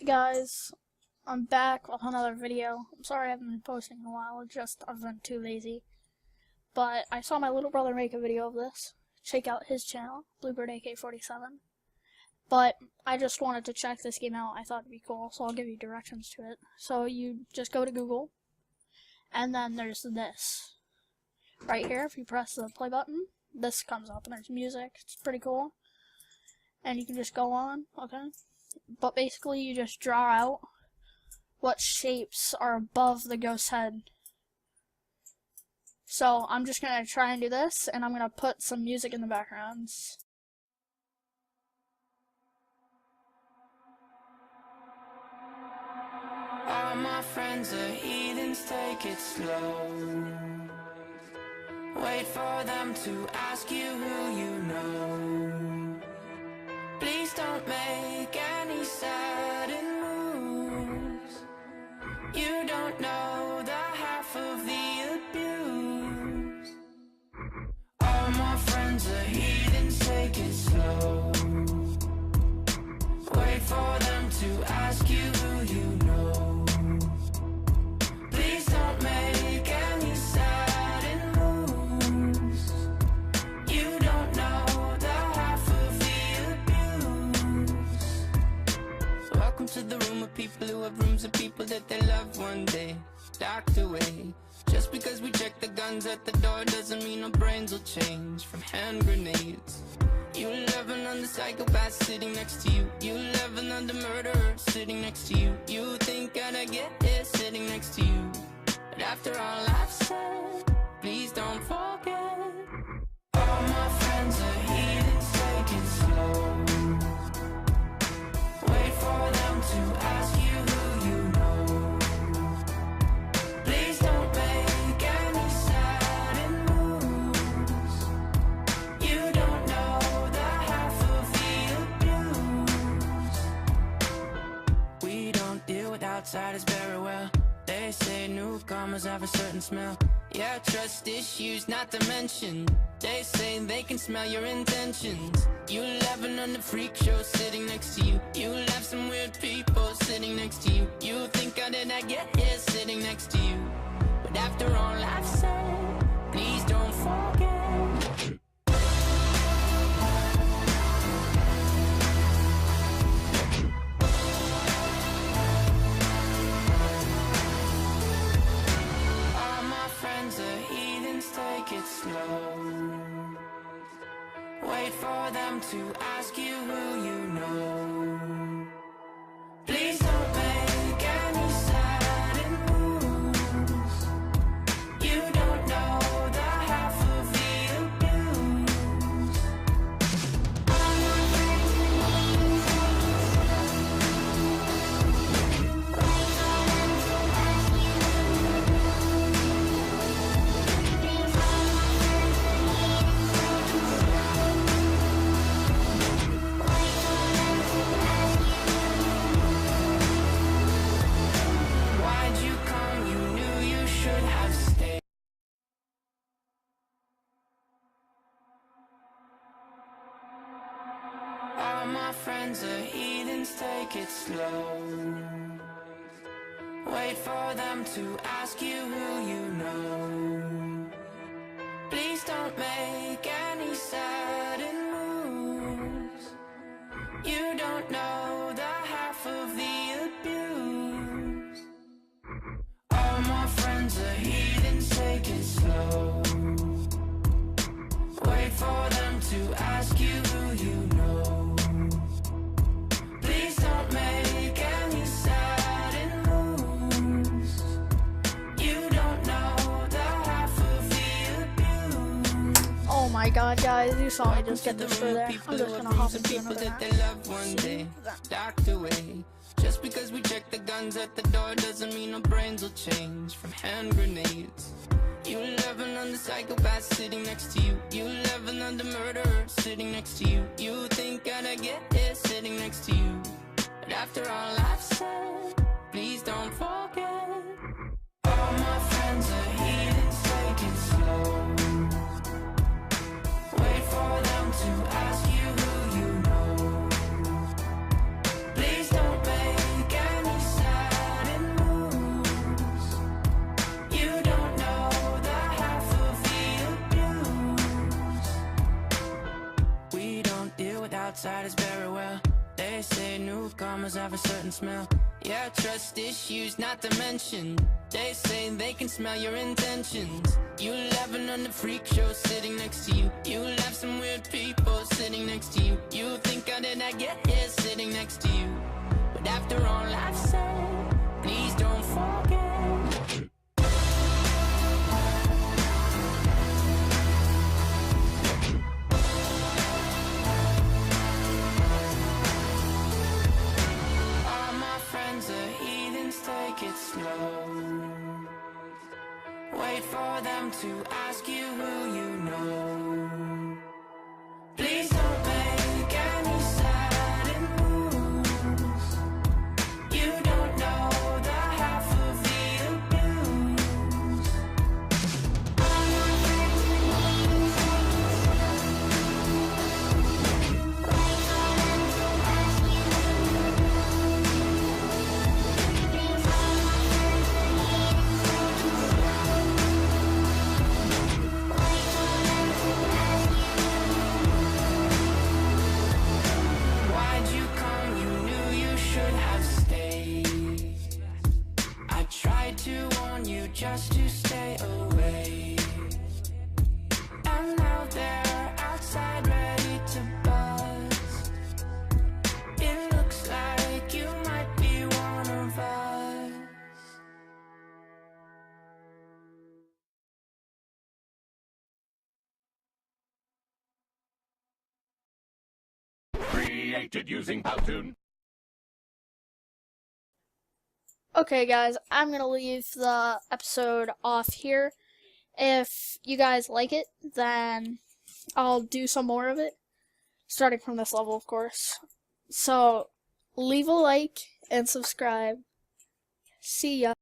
Alright guys, I'm back with another video. I'm sorry I haven't been posting in a while, I've been too lazy. But I saw my little brother make a video of this. Check out his channel, Bluebird AK47. But I just wanted to check this game out. I thought it'd be cool, so I'll give you directions to it. So you just go to Google, and then there's this. Right here, if you press the play button, this comes up and there's music. It's pretty cool. And you can just go on, okay? But basically you just draw out what shapes are above the ghost's head. So I'm just going to try and do this, and I'm going to put some music in the backgrounds. All my friends are heathens, take it slow. Wait for them to ask you who you know. Please don't make any sudden moves. You don't know the half of the abuse. All my friends are heathens, take it slow. Wait for them to ask you who you know. Please don't make any sudden moves. You don't know the half of the abuse. Welcome to the room of people who have rooms of people that they love one day docked away. Just because we check the guns at the door doesn't mean our brains will change from hand grenades. You love another psychopath sitting next to you. You love another murderer sitting next to you. You think I'd get here sitting next to you. But after all I've said, please don't forget. All my friends are heathens, take it slow. Wait for them to ask you who you know. Please don't make any sudden moves. You don't know the half of the abuse. We don't deal with outsiders very well. They say newcomers have a certain smell. Yeah, trust issues not to mention. They say they can smell your intentions. You laughing on the freak show sitting next to you. You laugh some weird people sitting next to you. You think how did I get here sitting next to you. But after all I've said, please don't forget. All my friends are heathens, take it slow. Wait for them to ask you who you know. Please don't make any sudden moves. You don't know the half of the abuse. All my friends why'd you come? You knew you should have stayed. All my friends are heathens, take it slow. Wait for them to ask you who you know. Please don't make any sudden moves. You don't know the half of the abuse. All my friends are heathens, take it slow. Wait for them to ask you who you know. Please don't make any sudden moves. You don't know the half of the abuse. Oh my god guys, you saw me just get this through there. I'm just gonna hop into People another that they match. love one day docked away. Just because we check the guns at the door doesn't mean our brains will change from hand grenades. You love another psychopath sitting next to you. You love another murderer sitting next to you. You think I'd get here sitting next to you. But after all I've said, please don't forget. All my friends are heathens, take it slow. Wait for them to ask you who you know. Please don't make outside is very well. They say newcomers have a certain smell. Yeah, trust issues not to mention. They say they can smell your intentions. You'll have another freak show sitting next to you. You'll have some weird people sitting next to you. You think, how did I get here sitting next to you? But after all I've said, please don't forget. All my friends are heathens, take it slow. Wait for them to ask you who you know. Please don't make any sudden moves. You don't know the half of the abuse. Why'd you come? You knew you should have stayed. I tried to warn you just to stay away. And now they're outside ready to bust. It looks like you might be one of us. Created using Powtoon. Okay, guys, I'm gonna leave the episode off here. If you guys like it, then I'll do some more of it, starting from this level, of course. So, leave a like and subscribe. See ya.